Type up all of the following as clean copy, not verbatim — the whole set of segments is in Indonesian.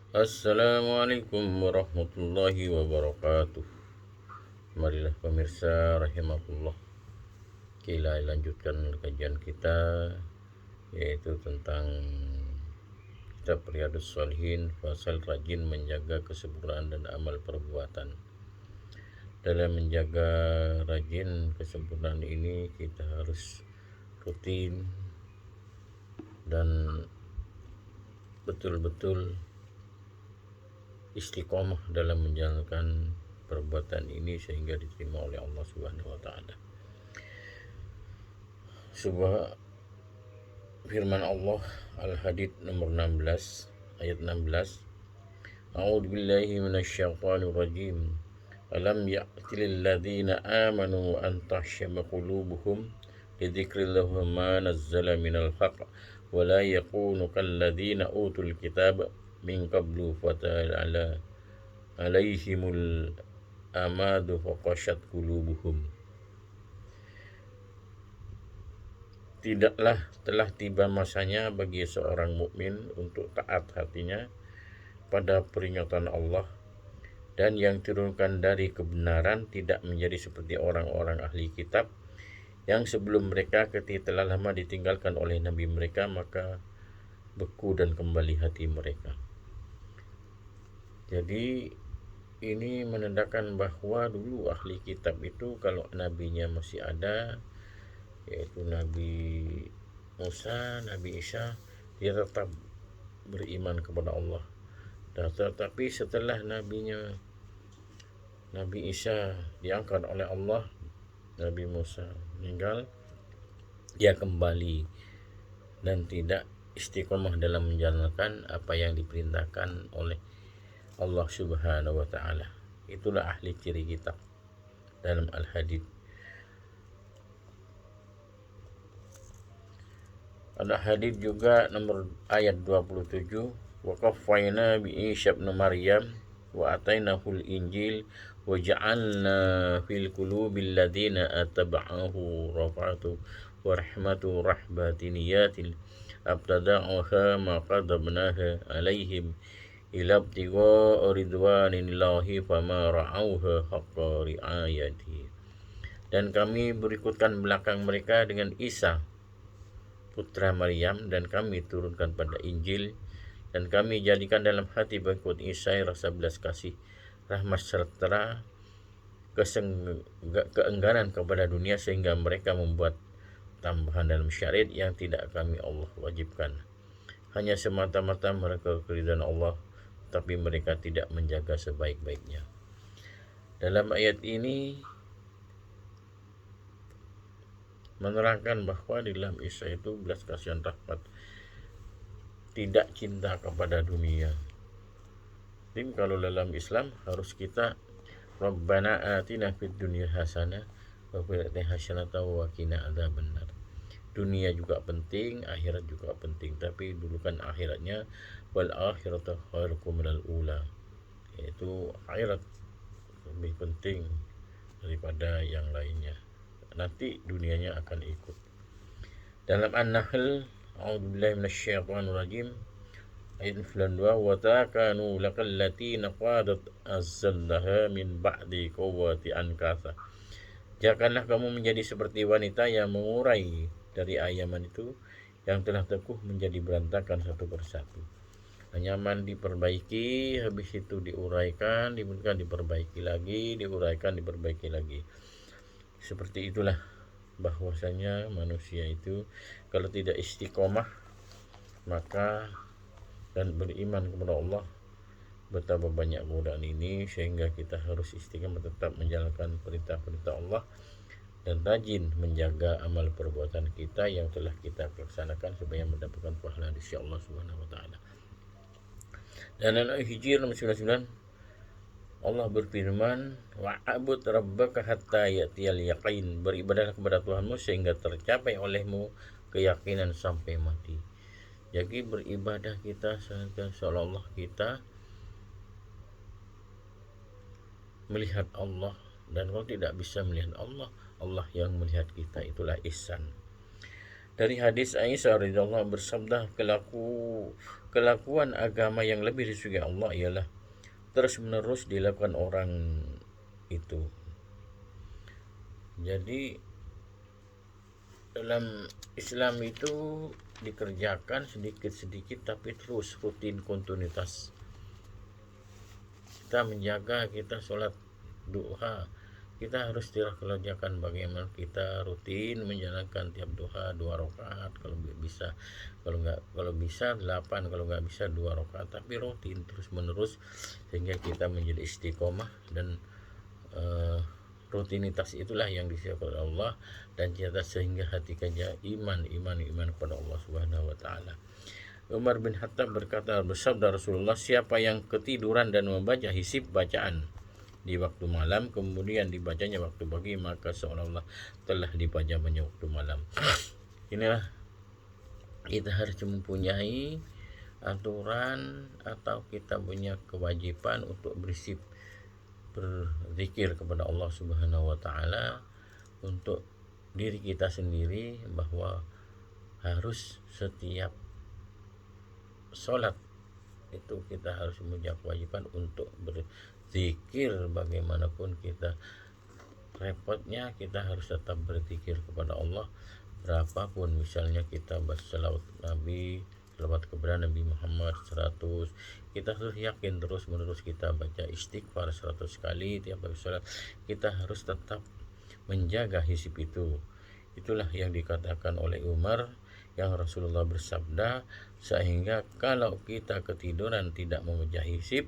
Assalamualaikum warahmatullahi wabarakatuh. Marilah pemirsa rahimakumullah, kita lanjutkan kajian kita, yaitu tentang kitab Riyadhus Shalihin, pasal rajin menjaga kesempurnaan dan amal perbuatan. Dalam menjaga rajin kesempurnaan ini, kita harus rutin dan betul-betul istiqomah dalam menjalankan perbuatan ini sehingga diterima oleh Allah Subhanahu wa taala. Sebuah firman Allah Al-Hadid nomor 16 ayat 16. A'udzu billahi minasyaitonir rajim. Alam ya'til ladzina amanu an tahsyama qulubuhum lidzikrillah ma nazzala minal haqq wa la yakunu kalladzina utul kitaba min qablu fatala alaihimul amadu faqashat qulubuhum. Tidaklah telah tiba masanya bagi seorang mukmin untuk taat hatinya pada peringatan Allah, dan yang turunkan dari kebenaran tidak menjadi seperti orang-orang ahli kitab yang sebelum mereka ketika telah lama ditinggalkan oleh nabi mereka, maka beku dan kembali hati mereka. Jadi ini menandakan bahwa dulu ahli kitab itu kalau nabinya masih ada, yaitu Nabi Musa, Nabi Isa, dia tetap beriman kepada Allah. Tetapi setelah Nabi Isa diangkat oleh Allah, Nabi Musa meninggal, dia kembali dan tidak istiqomah dalam menjalankan apa yang diperintahkan oleh Allah Subhanahu wa taala. Itulah ahli ciri kitab dalam Al-Hadid. Al-Hadid juga nomor ayat 27, wa qaffayna bi Isa ibn Maryam wa atainahul injil wa ja'alna fil qulubil ladzina attaba'ahu rafatu wa rahmatu rahbatiniyatin abtada'uha ma qadabnaha alaihim ila ibtigha ridwanillahi fama ra'auha haqqa ri'ayati. Dan kami berikutkan belakang mereka dengan Isa putra Maryam, dan kami turunkan pada Injil, dan kami jadikan dalam hati pengikut Isa rasa belas kasih, rahmat serta keengganan kepada dunia, sehingga mereka membuat tambahan dalam syariat yang tidak kami Allah wajibkan. Hanya semata-mata mereka keridhaan Allah, tapi mereka tidak menjaga sebaik-baiknya. Dalam ayat ini menerangkan bahwa di dalam Isa itu belas kasihan, rahmat, tidak cinta kepada dunia. Jadi kalau dalam Islam harus kita Rabbana atina fid dunya hasanah wa fil akhirati hasanah wa qina adzabannar. Dunia juga penting, akhirat juga penting, tapi dulukan akhiratnya. Wal akhiratu khairukum minal ula, yaitu akhirat lebih penting daripada yang lainnya. Nanti dunianya akan ikut. Dalam An-Nahl, a'udzubillahi minasyaitonir rajim, ayat 92, wa takanu laqallati naqadat azzallaha min ba'di quwwati ankasa. Janganlah kamu menjadi seperti wanita yang mengurai dari ayaman itu, yang telah teguh menjadi berantakan satu persatu. Anyaman diperbaiki, habis itu diuraikan, diperbaiki lagi, diuraikan, diperbaiki lagi. Seperti itulah bahwasanya manusia itu kalau tidak istiqomah maka dan beriman kepada Allah, betapa banyak godaan ini, sehingga kita harus istiqomah tetap menjalankan perintah-perintah Allah dan rajin menjaga amal perbuatan kita yang telah kita laksanakan supaya mendapatkan pahala di sisi Allah Subhanahu wa taala. Dan Al-Hijr nomor 99, Allah berfirman, wa'abud rabbaka hatta ya'tiyal yaqin, beribadahlah kepada Tuhanmu sehingga tercapai olehmu keyakinan sampai mati. Jadi beribadah kita seolah-olah kita melihat Allah, dan kalau tidak bisa melihat Allah, Allah yang melihat kita, itulah ihsan. Dari hadis Aisyah radhiyallahu anha bersabda, kelakuan agama yang lebih disukai Allah ialah terus menerus dilakukan orang itu. Jadi dalam Islam itu dikerjakan sedikit-sedikit tapi terus rutin kontinuitas. Kita menjaga, kita sholat duha, kita harus kerjakan bagaimana kita rutin menjalankan tiap duha 2 rakaat kalau bisa, kalau bisa 8, kalau nggak bisa 2 rakaat, tapi rutin terus menerus sehingga kita menjadi istiqomah. Dan rutinitas itulah yang disiapkan Allah dan kita sehingga hati kita iman kepada Allah Subhanahu wa taala. Umar bin Khattab berkata, bersabda Rasulullah, siapa yang ketiduran dan membaca hisib bacaan di waktu malam kemudian dibacanya waktu pagi, maka seolah-olah telah dibaca-baca waktu malam. Inilah kita harus mempunyai aturan atau kita punya kewajiban untuk berzikir kepada Allah Subhanahu wa taala untuk diri kita sendiri, bahwa harus setiap sholat itu kita harus punya kewajiban untuk berzikir. Bagaimanapun kita repotnya, kita harus tetap berzikir kepada Allah. Berapapun misalnya kita berselawat Nabi, selawat kepada Nabi Muhammad 100, kita harus yakin terus menerus kita baca istighfar 100 kali tiap habis sholat. Kita harus tetap menjaga hisib itu. Itulah yang dikatakan oleh Umar, yang Rasulullah bersabda, sehingga kalau kita ketiduran tidak membaca hisib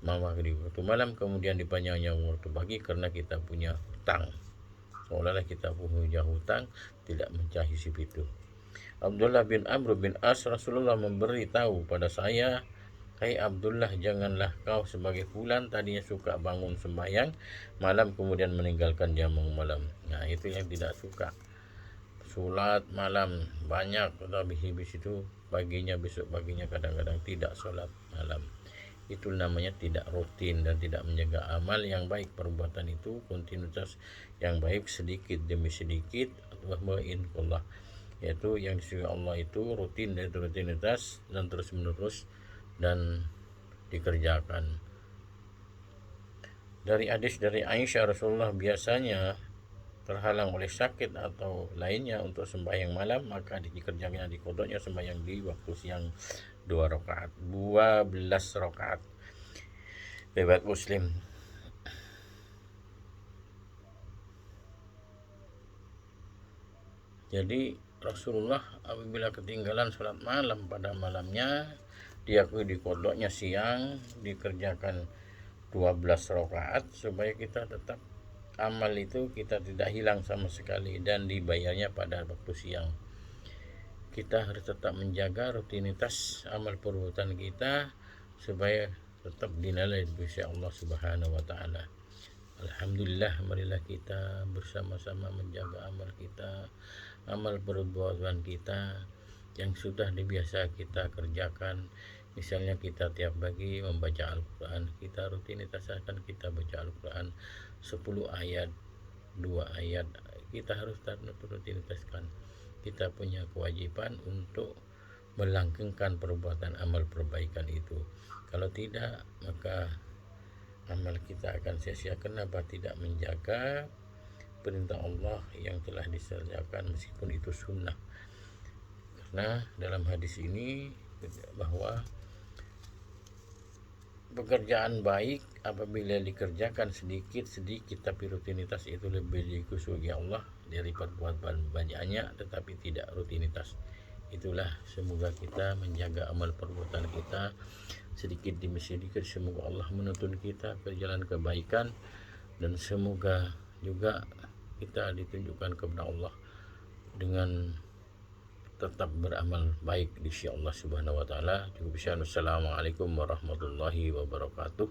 maka di waktu malam kemudian dibacanya waktu pagi, karena kita punya hutang, seolah-olah kita punya hutang tidak membaca hisib itu. Abdullah bin Amr bin As, Rasulullah memberitahu pada saya, hai Abdullah, janganlah kau sebagai fulan tadinya suka bangun sembahyang malam kemudian meninggalkan jamu malam. Nah, itu yang tidak suka. Sholat malam banyak, tapi habis itu besok paginya kadang-kadang tidak sholat malam. Itu namanya tidak rutin dan tidak menjaga amal yang baik. Perbuatan itu kontinuitas yang baik sedikit demi sedikit, Allah, yaitu yang disukai Allah itu rutin dan rutinitas dan terus menerus dan dikerjakan. Dari hadis dari Aisyah, Rasulullah biasanya terhalang oleh sakit atau lainnya untuk sembahyang malam, maka dikerjakannya di kodoknya sembahyang di waktu siang 12 rakaat. Riwayat Muslim. Jadi Rasulullah apabila ketinggalan sholat malam pada malamnya, diakui di kodoknya siang, dikerjakan 12 rakaat supaya kita tetap amal itu kita tidak hilang sama sekali dan dibayarnya pada waktu siang. Kita harus tetap menjaga rutinitas amal perbuatan kita supaya tetap dinilai di sisi Allah Subhanahu wa taala. Alhamdulillah, marilah kita bersama-sama menjaga amal kita, amal perbuatan kita yang sudah dibiasa kita kerjakan. Misalnya kita tiap pagi membaca Al-Quran, kita rutinitas akan kita baca Al-Quran 10 ayat, 2 ayat, kita harus rutinitaskan. Kita punya kewajiban untuk melanggengkan perbuatan amal perbaikan itu. Kalau tidak, maka amal kita akan sia-sia. Kenapa? Tidak menjaga perintah Allah yang telah disediakan meskipun itu sunnah. Karena dalam hadis ini bahwa pekerjaan baik apabila dikerjakan sedikit-sedikit tapi rutinitas itu lebih dikusugi Allah daripada perbuatan banyaknya tetapi tidak rutinitas. Itulah, semoga kita menjaga amal perbuatan kita sedikit demi sedikit. Semoga Allah menuntun kita ke jalan kebaikan dan semoga juga kita ditunjukkan kepada Allah dengan tetap beramal baik di sisi Allah Subhanahu wa taala. Assalamualaikum warahmatullahi wabarakatuh.